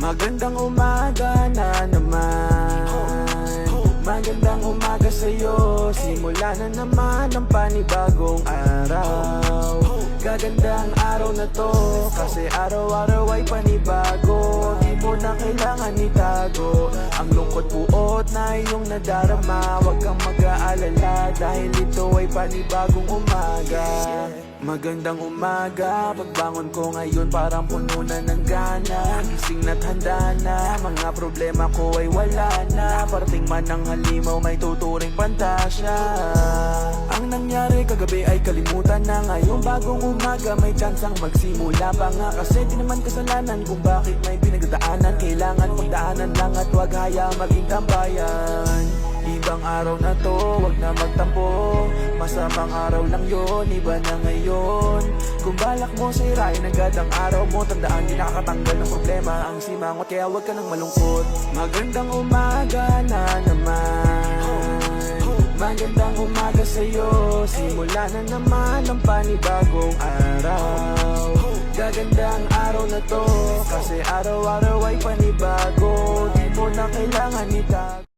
Magandang umaga na naman. Magandang umaga sa'yo. Simula na naman ang panibagong araw. Gagandang araw na to, kasi araw-araw ay panibago. Di mo na kailangan itago ang lungkot buot na iyong nadarama. Huwag kang mag-aalala, dahil ito ay panibagong umaga. Magandang umaga, pagbangon ko ngayon parang puno na ng gana. Gising na't handa na, mga problema ko ay wala na. Parating man ang halimaw, may tuturing pantasya. Ang nangyari kagabi ay kalimutan na. Ngayong bagong umaga may tsansang magsimula pa nga. Kasi di naman kasalanan kung bakit may pinagdaanan. Kailangan pagdaanan lang at wag hayaang maging tambayan. Ibang araw na to, wag na magtampo. Masamang araw lang yon, iba na ngayon. Kung balak mo sirain agad ang araw mo, tandaan di nakakatanggal ng problema ang simangot, kaya wag ka nang malungkot. Magandang umaga na naman. Magandang umaga sa'yo. Simula na naman ang panibagong araw. Gagandang araw na to, kasi araw-araw ay panibago. Di mo na kailangan itago.